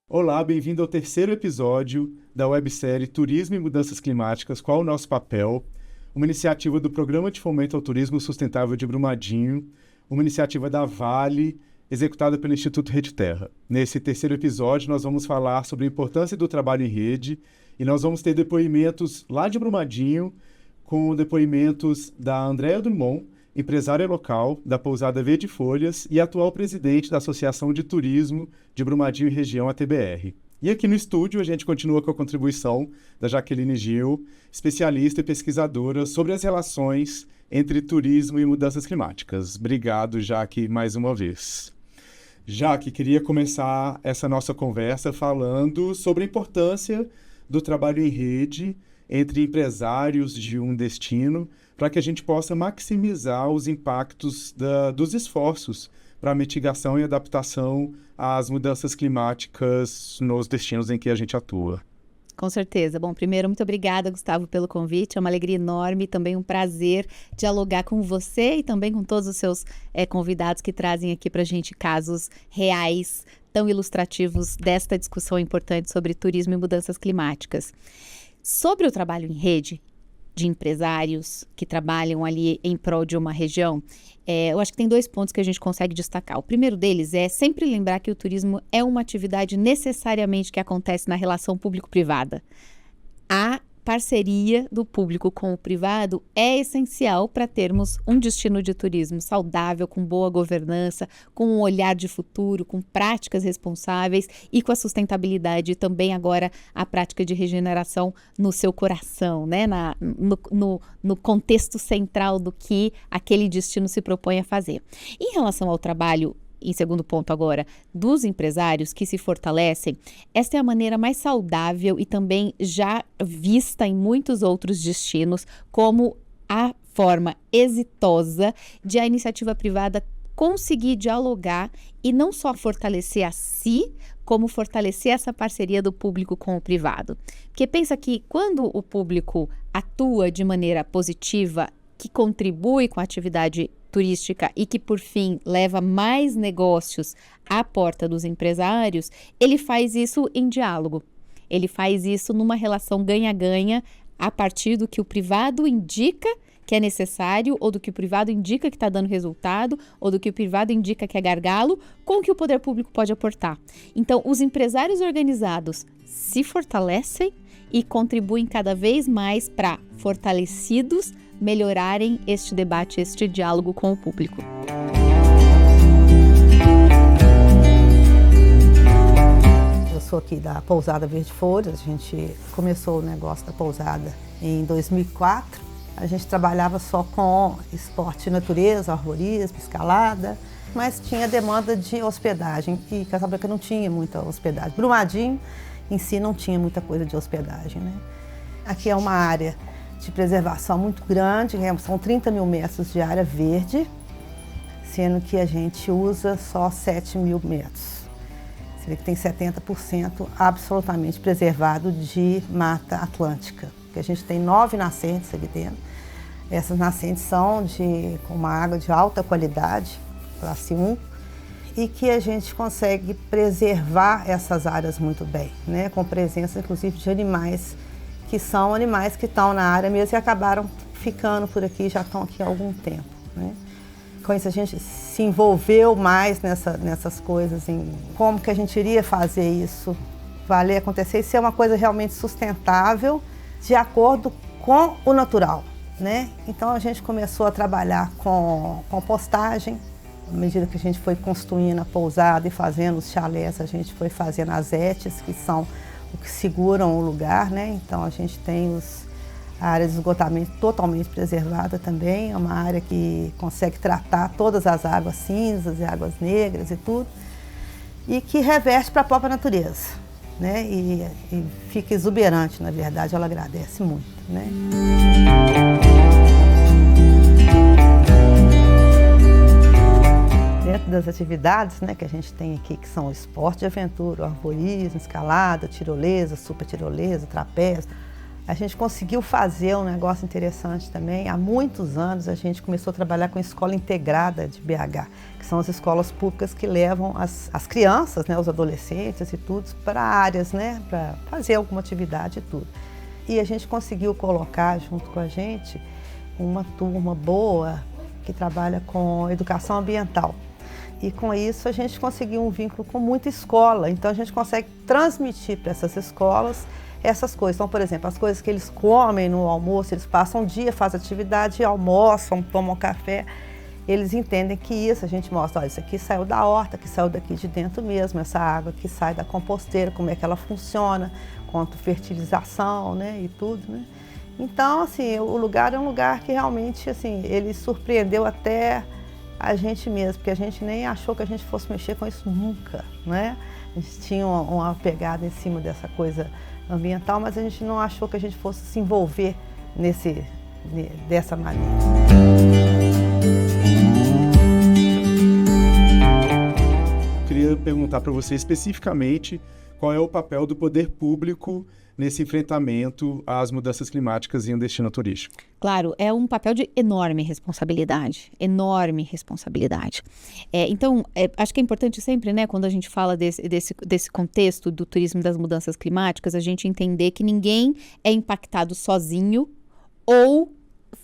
Olá, bem-vindo ao terceiro episódio da websérie Turismo e Mudanças Climáticas, Qual o Nosso Papel? Uma iniciativa do Programa de Fomento ao Turismo Sustentável de Brumadinho, uma iniciativa da Vale, executada pelo Instituto Rede Terra. Nesse terceiro episódio, nós vamos falar sobre a importância do trabalho em rede e nós vamos ter depoimentos lá de Brumadinho, com depoimentos da Andréa Drummond, empresária local da Pousada Verde Folhas e atual presidente da Associação de Turismo de Brumadinho e Região, ATBR. E aqui no estúdio a gente continua com a contribuição da Jaqueline Gil, especialista e pesquisadora sobre as relações entre turismo e mudanças climáticas. Obrigado, Jaque, mais uma vez. Jaque, queria começar essa nossa conversa falando sobre a importância do trabalho em rede entre empresários de um destino para que a gente possa maximizar os impactos dos esforços para a mitigação e adaptação às mudanças climáticas nos destinos em que a gente atua. Com certeza. Bom, primeiro, muito obrigada, Gustavo, pelo convite. É uma alegria enorme, também um prazer dialogar com você e também com todos os seus convidados que trazem aqui para a gente casos reais, tão ilustrativos desta discussão importante sobre turismo e mudanças climáticas. Sobre o trabalho em rede de empresários que trabalham ali em prol de uma região, eu acho que tem dois pontos que a gente consegue destacar. O primeiro deles é sempre lembrar que o turismo é uma atividade necessariamente que acontece na relação público-privada. A parceria do público com o privado é essencial para termos um destino de turismo saudável, com boa governança, com um olhar de futuro, com práticas responsáveis e com a sustentabilidade e também agora a prática de regeneração no seu coração, né? No contexto central do que aquele destino se propõe a fazer. Em relação ao trabalho, em segundo ponto agora, dos empresários que se fortalecem, esta é a maneira mais saudável e também já vista em muitos outros destinos como a forma exitosa de a iniciativa privada conseguir dialogar e não só fortalecer a si, como fortalecer essa parceria do público com o privado. Porque pensa que quando o público atua de maneira positiva, que contribui com a atividade turística e que, por fim, leva mais negócios à porta dos empresários, ele faz isso em diálogo. Ele faz isso numa relação ganha-ganha a partir do que o privado indica que é necessário, ou do que o privado indica que está dando resultado, ou do que o privado indica que é gargalo, com o que o poder público pode aportar. Então, os empresários organizados se fortalecem e contribuem cada vez mais para, fortalecidos, melhorarem este debate, este diálogo com o público. Eu sou aqui da Pousada Verde Folhas, a gente começou o negócio da pousada em 2004. A gente trabalhava só com esporte de natureza, arborismo, escalada, mas tinha demanda de hospedagem e Casablanca não tinha muita hospedagem. Brumadinho em si não tinha muita coisa de hospedagem, né? Aqui é uma área de preservação muito grande, são 30 mil metros de área verde, sendo que a gente usa só 7 mil metros. Você vê que tem 70% absolutamente preservado de mata atlântica, que a gente tem 9 nascentes aqui dentro. Essas nascentes são com uma água de alta qualidade, classe 1, e que a gente consegue preservar essas áreas muito bem, né? Com presença inclusive de animais que são animais que estão na área mesmo e acabaram ficando por aqui, já estão aqui há algum tempo, né? Com isso a gente se envolveu mais nessas coisas, em como que a gente iria fazer isso valer acontecer e ser uma coisa realmente sustentável, de acordo com o natural, né? Então a gente começou a trabalhar com compostagem. À medida que a gente foi construindo a pousada e fazendo os chalés, a gente foi fazendo as ETs, que são o que seguram o lugar, né? Então a gente tem a área de esgotamento totalmente preservada também, é uma área que consegue tratar todas as águas cinzas e águas negras e tudo, e que reverte para a própria natureza, né? E fica exuberante, na verdade, ela agradece muito, né? Dentro das atividades, né, que a gente tem aqui, que são o esporte de aventura, o arborismo, escalada, tirolesa, super tirolesa, trapézio, A gente conseguiu fazer um negócio interessante também. Há muitos anos a gente começou a trabalhar com a Escola Integrada de BH, que são as escolas públicas que levam as crianças, né, os adolescentes e tudo, para áreas, né, para fazer alguma atividade e tudo. E a gente conseguiu colocar junto com a gente uma turma boa que trabalha com educação ambiental. E com isso a gente conseguiu um vínculo com muita escola. Então a gente consegue transmitir para essas escolas essas coisas. Então, por exemplo, as coisas que eles comem no almoço, eles passam um dia, fazem atividade, almoçam, tomam café. Eles entendem que isso, a gente mostra, olha, isso aqui saiu da horta, que saiu daqui de dentro mesmo, essa água que sai da composteira, como é que ela funciona, quanto fertilização, né, e tudo, né. Então, assim, o lugar é um lugar que realmente, assim, ele surpreendeu até a gente mesmo, porque a gente nem achou que a gente fosse mexer com isso nunca, né. A gente tinha uma pegada em cima dessa coisa ambiental, mas a gente não achou que a gente fosse se envolver dessa maneira. Queria perguntar para você especificamente qual é o papel do poder público nesse enfrentamento às mudanças climáticas em um destino turístico. Claro, é um papel de enorme responsabilidade, enorme responsabilidade. Então, acho que é importante sempre, né, quando a gente fala desse contexto do turismo e das mudanças climáticas, a gente entender que ninguém é impactado sozinho ou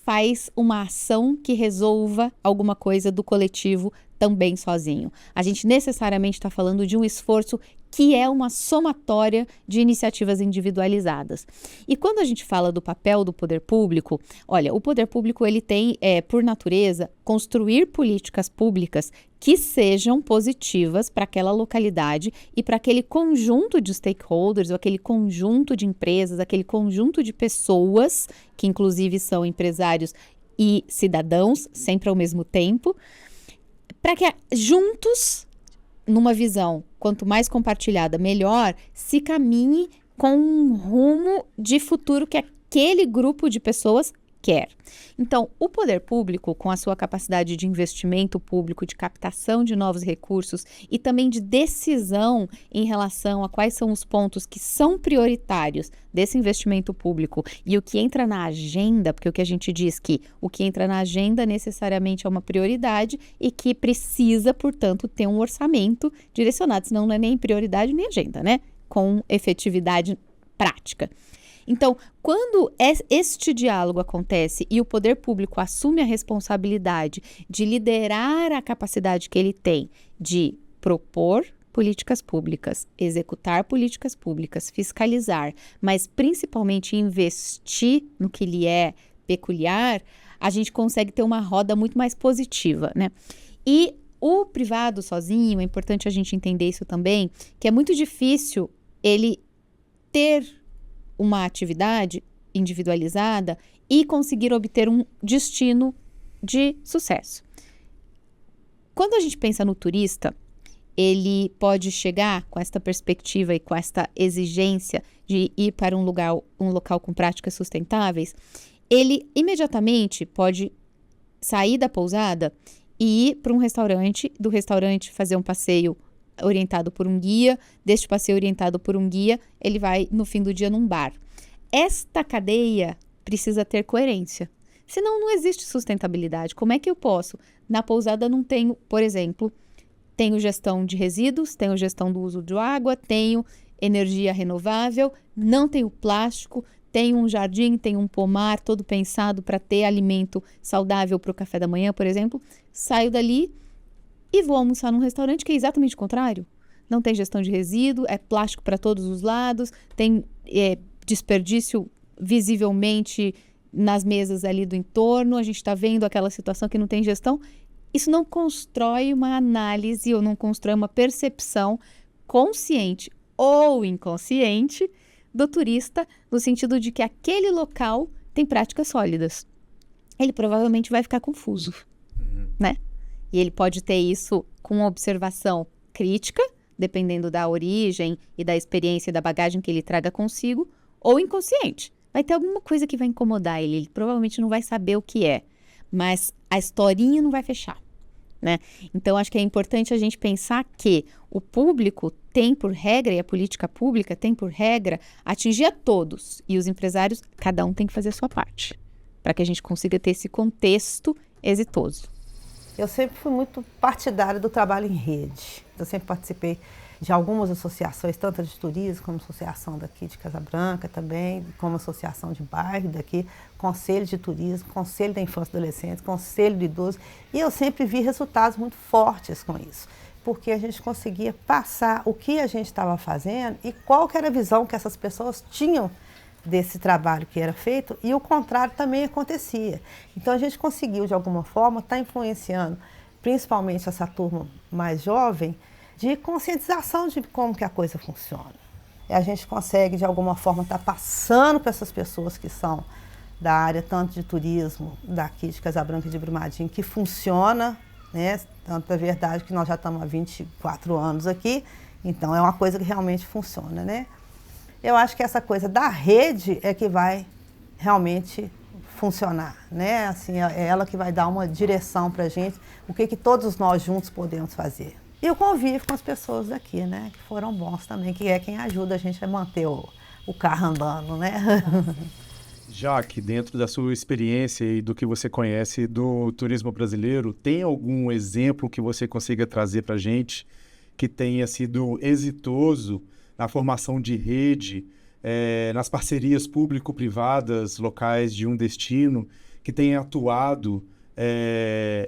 faz uma ação que resolva alguma coisa do coletivo também sozinho. A gente necessariamente está falando de um esforço que é uma somatória de iniciativas individualizadas. E quando a gente fala do papel do poder público, olha, o poder público ele tem, por natureza, construir políticas públicas que sejam positivas para aquela localidade e para aquele conjunto de stakeholders, ou aquele conjunto de empresas, aquele conjunto de pessoas, que inclusive são empresários e cidadãos, sempre ao mesmo tempo, para que juntos, numa visão quanto mais compartilhada, melhor, se caminhe com um rumo de futuro que aquele grupo de pessoas quer. Então, o poder público, com a sua capacidade de investimento público, de captação de novos recursos e também de decisão em relação a quais são os pontos que são prioritários desse investimento público e o que entra na agenda, porque o que a gente diz que o que entra na agenda necessariamente é uma prioridade e que precisa, portanto, ter um orçamento direcionado, senão não é nem prioridade nem agenda, né? Com efetividade prática. Então, quando este diálogo acontece e o poder público assume a responsabilidade de liderar a capacidade que ele tem de propor políticas públicas, executar políticas públicas, fiscalizar, mas principalmente investir no que lhe é peculiar, a gente consegue ter uma roda muito mais positiva, né? E o privado sozinho, é importante a gente entender isso também, que é muito difícil ele ter uma atividade individualizada e conseguir obter um destino de sucesso. Quando a gente pensa no turista, ele pode chegar com esta perspectiva e com esta exigência de ir para um local com práticas sustentáveis, ele imediatamente pode sair da pousada e ir para um restaurante, do restaurante fazer um passeio orientado por um guia, deste passeio orientado por um guia, ele vai no fim do dia num bar. Esta cadeia precisa ter coerência, senão não existe sustentabilidade. Como é que eu posso? Na pousada não tenho, por exemplo, tenho gestão de resíduos, tenho gestão do uso de água, tenho energia renovável, não tenho plástico, tenho um jardim, tenho um pomar todo pensado para ter alimento saudável para o café da manhã, por exemplo, saio dali e vou almoçar num restaurante que é exatamente o contrário. Não tem gestão de resíduo, é plástico para todos os lados, tem desperdício visivelmente nas mesas ali do entorno, a gente está vendo aquela situação que não tem gestão. Isso não constrói uma análise ou não constrói uma percepção consciente ou inconsciente do turista, no sentido de que aquele local tem práticas sólidas. Ele provavelmente vai ficar confuso, né? E ele pode ter isso com uma observação crítica, dependendo da origem e da experiência e da bagagem que ele traga consigo, ou inconsciente. Vai ter alguma coisa que vai incomodar ele provavelmente não vai saber o que é, mas a historinha não vai fechar, né? Então, acho que é importante a gente pensar que o público tem por regra, e a política pública tem por regra, atingir a todos. E os empresários, cada um tem que fazer a sua parte, para que a gente consiga ter esse contexto exitoso. Eu sempre fui muito partidária do trabalho em rede. Eu sempre participei de algumas associações, tanto de turismo como associação daqui de Casa Branca também, como associação de bairro daqui, conselho de turismo, conselho da infância e adolescente, conselho do idoso. E eu sempre vi resultados muito fortes com isso, porque a gente conseguia passar o que a gente estava fazendo e qual que era a visão que essas pessoas tinham desse trabalho que era feito, e o contrário também acontecia. Então a gente conseguiu, de alguma forma, estar influenciando, principalmente essa turma mais jovem, de conscientização de como que a coisa funciona. E a gente consegue, de alguma forma, estar passando para essas pessoas que são da área tanto de turismo, daqui de Casa Branca e de Brumadinho, que funciona, né? Tanto é verdade que nós já estamos há 24 anos aqui, então é uma coisa que realmente funciona, né? Eu acho que essa coisa da rede é que vai realmente funcionar, né? Assim, é ela que vai dar uma direção para a gente, o que todos nós juntos podemos fazer. E o convívio com as pessoas daqui, né? Que foram bons também, que é quem ajuda a gente a manter o carro andando, né? Jaque, dentro da sua experiência e do que você conhece do turismo brasileiro, tem algum exemplo que você consiga trazer para a gente que tenha sido exitoso na formação de rede, nas parcerias público-privadas locais de um destino, que tenha atuado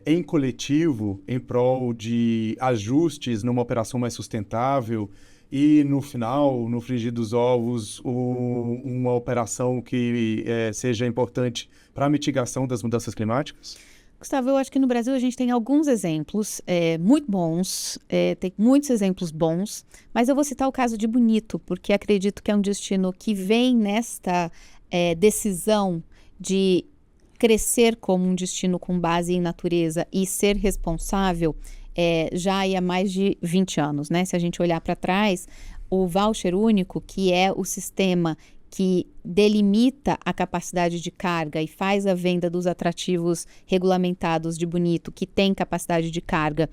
em coletivo em prol de ajustes numa operação mais sustentável e, no final, no frigir dos ovos, uma operação que seja importante para a mitigação das mudanças climáticas? Gustavo, eu acho que no Brasil a gente tem alguns exemplos muito bons, tem muitos exemplos bons, mas eu vou citar o caso de Bonito, porque acredito que é um destino que vem nesta decisão de crescer como um destino com base em natureza e ser responsável já há mais de 20 anos, né? Se a gente olhar para trás, o voucher único, que é o sistema que delimita a capacidade de carga e faz a venda dos atrativos regulamentados de Bonito, que tem capacidade de carga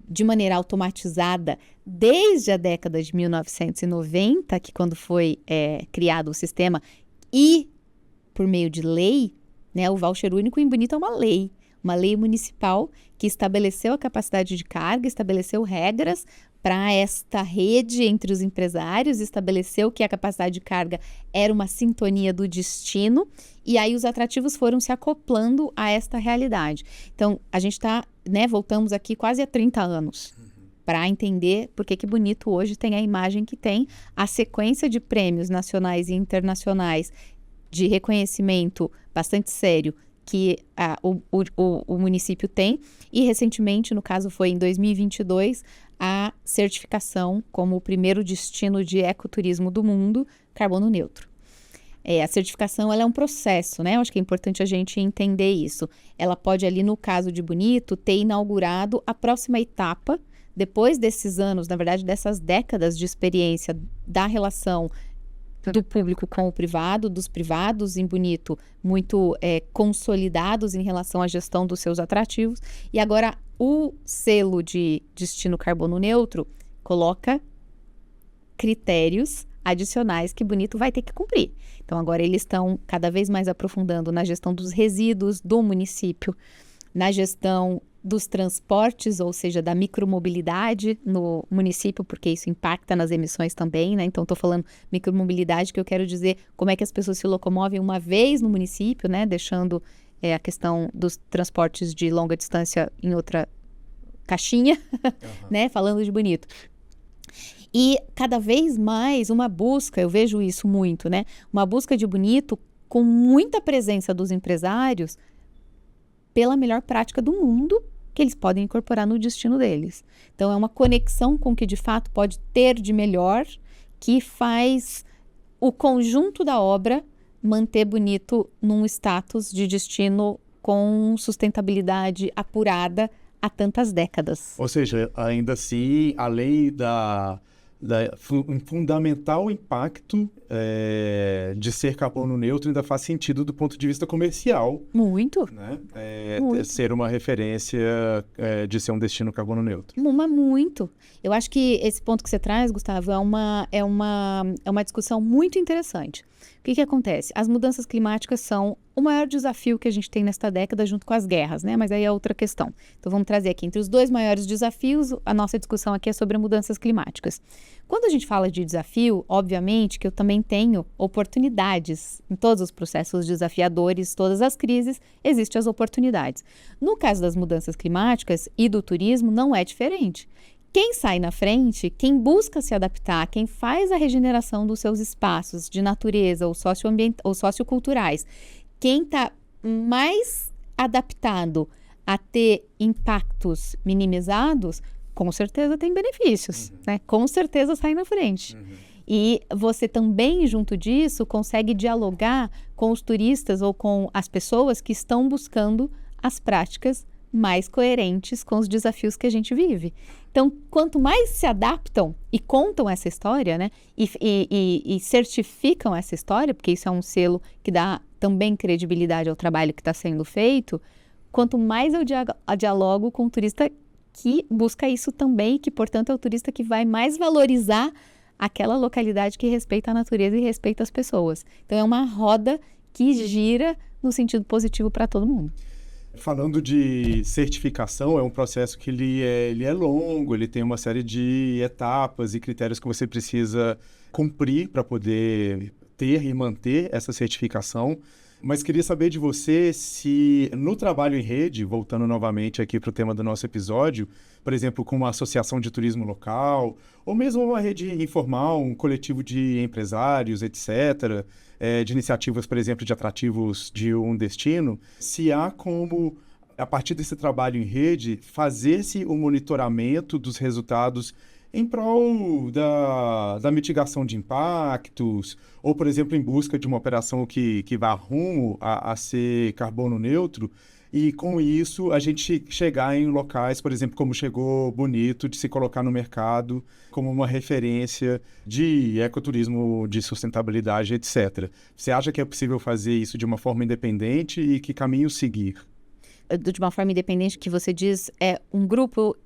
de maneira automatizada desde a década de 1990, que quando foi criado o sistema, e por meio de lei, né, o voucher único em Bonito é uma lei municipal que estabeleceu a capacidade de carga, estabeleceu regras para esta rede entre os empresários, estabeleceu que a capacidade de carga era uma sintonia do destino, e aí os atrativos foram se acoplando a esta realidade. Então, a gente está, né, voltamos aqui quase há 30 anos para entender por que Bonito hoje tem a imagem que tem, a sequência de prêmios nacionais e internacionais de reconhecimento bastante sério que o município tem, e recentemente, no caso foi em 2022, a certificação como o primeiro destino de ecoturismo do mundo, carbono neutro. A certificação ela é um processo, né? Eu acho que é importante a gente entender isso. Ela pode ali, no caso de Bonito, ter inaugurado a próxima etapa, depois desses anos, na verdade, dessas décadas de experiência da relação do público com o privado, dos privados em Bonito, muito consolidados em relação à gestão dos seus atrativos. E agora o selo de destino carbono neutro coloca critérios adicionais que Bonito vai ter que cumprir. Então agora eles estão cada vez mais aprofundando na gestão dos resíduos do município, na gestão dos transportes, ou seja, da micromobilidade no município, porque isso impacta nas emissões também, né? Então, estou falando micromobilidade, que eu quero dizer como é que as pessoas se locomovem uma vez no município, né? Deixando a questão dos transportes de longa distância em outra caixinha, né? Falando de Bonito. E cada vez mais uma busca, eu vejo isso muito, né? Uma busca de Bonito com muita presença dos empresários pela melhor prática do mundo que eles podem incorporar no destino deles. Então, é uma conexão com o que de fato pode ter de melhor, que faz o conjunto da obra manter Bonito num status de destino com sustentabilidade apurada há tantas décadas. Ou seja, ainda assim, além um fundamental impacto de ser carbono neutro ainda faz sentido do ponto de vista comercial. Muito. Né? Muito. Ser uma referência de ser um destino carbono neutro. Muito. Eu acho que esse ponto que você traz, Gustavo, é uma discussão muito interessante. O que acontece? As mudanças climáticas são o maior desafio que a gente tem nesta década junto com as guerras, né? Mas aí é outra questão. Então vamos trazer aqui entre os dois maiores desafios, a nossa discussão aqui é sobre mudanças climáticas. Quando a gente fala de desafio, obviamente que eu também tenho oportunidades. Em todos os processos desafiadores, todas as crises, existem as oportunidades. No caso das mudanças climáticas e do turismo, não é diferente. Quem sai na frente, quem busca se adaptar, quem faz a regeneração dos seus espaços de natureza ou socioculturais, quem está mais adaptado a ter impactos minimizados, com certeza tem benefícios, né? Com certeza sai na frente. E você também, junto disso, consegue dialogar com os turistas ou com as pessoas que estão buscando as práticas mais coerentes com os desafios que a gente vive. Então, quanto mais se adaptam e contam essa história, né, e certificam essa história, porque isso é um selo que dá também credibilidade ao trabalho que está sendo feito, quanto mais eu dialogo com o turista que busca isso também, que, portanto, é o turista que vai mais valorizar aquela localidade que respeita a natureza e respeita as pessoas. Então, é uma roda que gira no sentido positivo para todo mundo. Falando de certificação, é um processo que ele é longo, ele tem uma série de etapas e critérios que você precisa cumprir para poder ter e manter essa certificação. Mas queria saber de você se no trabalho em rede, voltando novamente aqui para o tema do nosso episódio, por exemplo, com uma associação de turismo local, ou mesmo uma rede informal, um coletivo de empresários, etc., de iniciativas, por exemplo, de atrativos de um destino, se há como, a partir desse trabalho em rede, fazer-se o monitoramento dos resultados em prol da mitigação de impactos, ou, por exemplo, em busca de uma operação que vá rumo a ser carbono neutro, e com isso a gente chegar em locais, por exemplo, como chegou Bonito, de se colocar no mercado como uma referência de ecoturismo, de sustentabilidade, etc. Você acha que é possível fazer isso de uma forma independente e que caminho seguir? De uma forma independente, que você diz, é um grupo,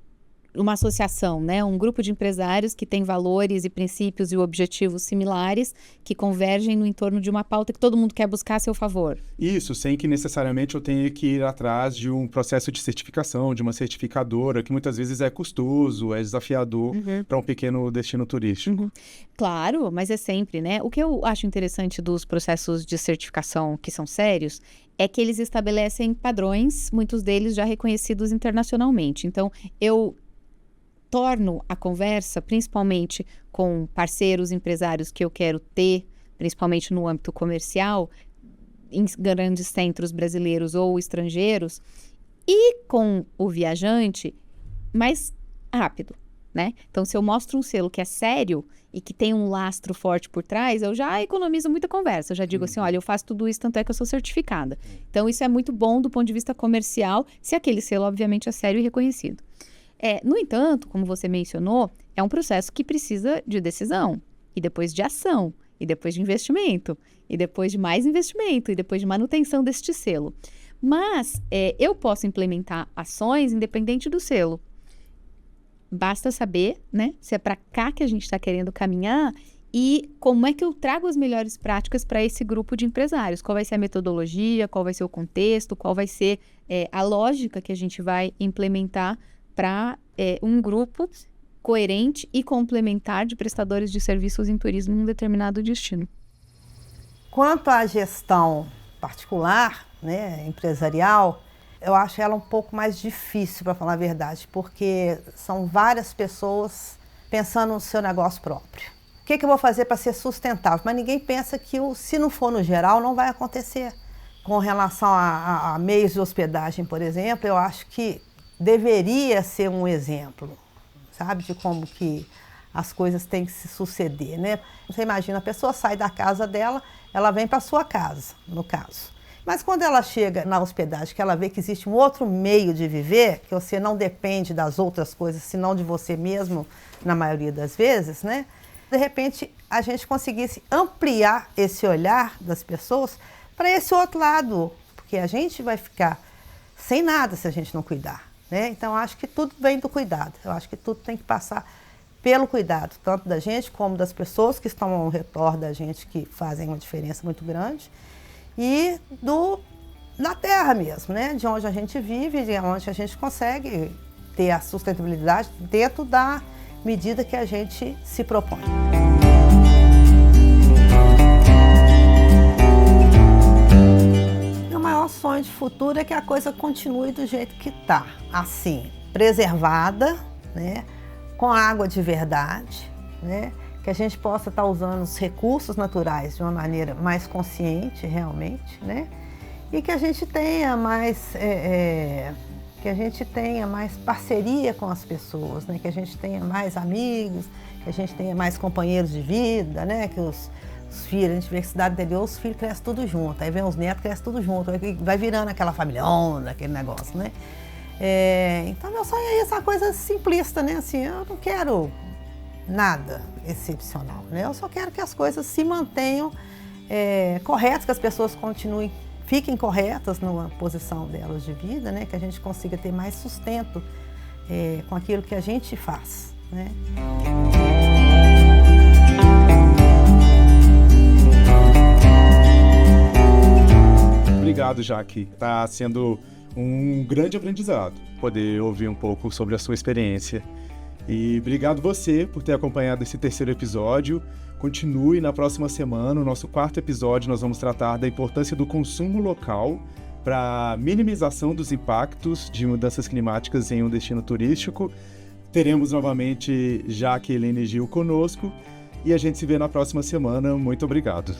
uma associação, né? Um grupo de empresários que tem valores e princípios e objetivos similares que convergem no entorno de uma pauta que todo mundo quer buscar a seu favor. Isso, sem que necessariamente eu tenha que ir atrás de um processo de certificação, de uma certificadora, que muitas vezes é custoso, é desafiador para um pequeno destino turístico. Claro, mas é sempre, né? O que eu acho interessante dos processos de certificação que são sérios é que eles estabelecem padrões, muitos deles já reconhecidos internacionalmente. Então, eu torno a conversa, principalmente com parceiros, empresários que eu quero ter, principalmente no âmbito comercial, em grandes centros brasileiros ou estrangeiros, e com o viajante, mais rápido, né? Então, se eu mostro um selo que é sério e que tem um lastro forte por trás, eu já economizo muita conversa. Eu já digo assim, olha, eu faço tudo isso, tanto é que eu sou certificada. Então, isso é muito bom do ponto de vista comercial, se aquele selo, obviamente, é sério e reconhecido. No entanto, como você mencionou, é um processo que precisa de decisão, e depois de ação, e depois de investimento, e depois de mais investimento, e depois de manutenção deste selo. Mas eu posso implementar ações independente do selo. Basta saber, né, se é para cá que a gente está querendo caminhar e como é que eu trago as melhores práticas para esse grupo de empresários. Qual vai ser a metodologia, qual vai ser o contexto, qual vai ser a lógica que a gente vai implementar para um grupo coerente e complementar de prestadores de serviços em turismo em um determinado destino. Quanto à gestão particular, né, empresarial, eu acho ela um pouco mais difícil, para falar a verdade, porque são várias pessoas pensando no seu negócio próprio. O que eu vou fazer para ser sustentável? Mas ninguém pensa que, se não for no geral, não vai acontecer. Com relação a meios de hospedagem, por exemplo, eu acho que deveria ser um exemplo, sabe, de como que as coisas têm que se suceder, né? Você imagina, a pessoa sai da casa dela, ela vem para a sua casa, no caso. Mas quando ela chega na hospedagem, que ela vê que existe um outro meio de viver, que você não depende das outras coisas, senão de você mesmo, na maioria das vezes, né? De repente, a gente conseguisse ampliar esse olhar das pessoas para esse outro lado, porque a gente vai ficar sem nada se a gente não cuidar, né? Então, acho que tudo vem do cuidado. Eu acho que tudo tem que passar pelo cuidado, tanto da gente como das pessoas que estão ao redor da gente, que fazem uma diferença muito grande, e da terra mesmo, né? De onde a gente vive, de onde a gente consegue ter a sustentabilidade dentro da medida que a gente se propõe. Meu maior sonho de futuro é que a coisa continue do jeito que está, assim, preservada, né? Com água de verdade, né? Que a gente possa estar usando os recursos naturais de uma maneira mais consciente, realmente, né? E que a gente tenha mais, parceria com as pessoas, né? Que a gente tenha mais amigos, que a gente tenha mais companheiros de vida, né? Que os filhos, a gente vê que cidade interior, os filhos crescem tudo junto, aí vem os netos, crescem tudo junto, aí vai virando aquela familhona, aquele negócio, né? Então, meu sonho é essa coisa simplista, né? Assim, eu não quero nada excepcional, né? Eu só quero que as coisas se mantenham corretas, que as pessoas fiquem corretas na posição delas de vida, né? Que a gente consiga ter mais sustento com aquilo que a gente faz, né? Obrigado, Jaque. Está sendo um grande aprendizado poder ouvir um pouco sobre a sua experiência. E obrigado você por ter acompanhado esse terceiro episódio. Continue na próxima semana, no nosso quarto episódio, nós vamos tratar da importância do consumo local para a minimização dos impactos de mudanças climáticas em um destino turístico. Teremos novamente Jaque, Helene e Gil conosco e a gente se vê na próxima semana. Muito obrigado.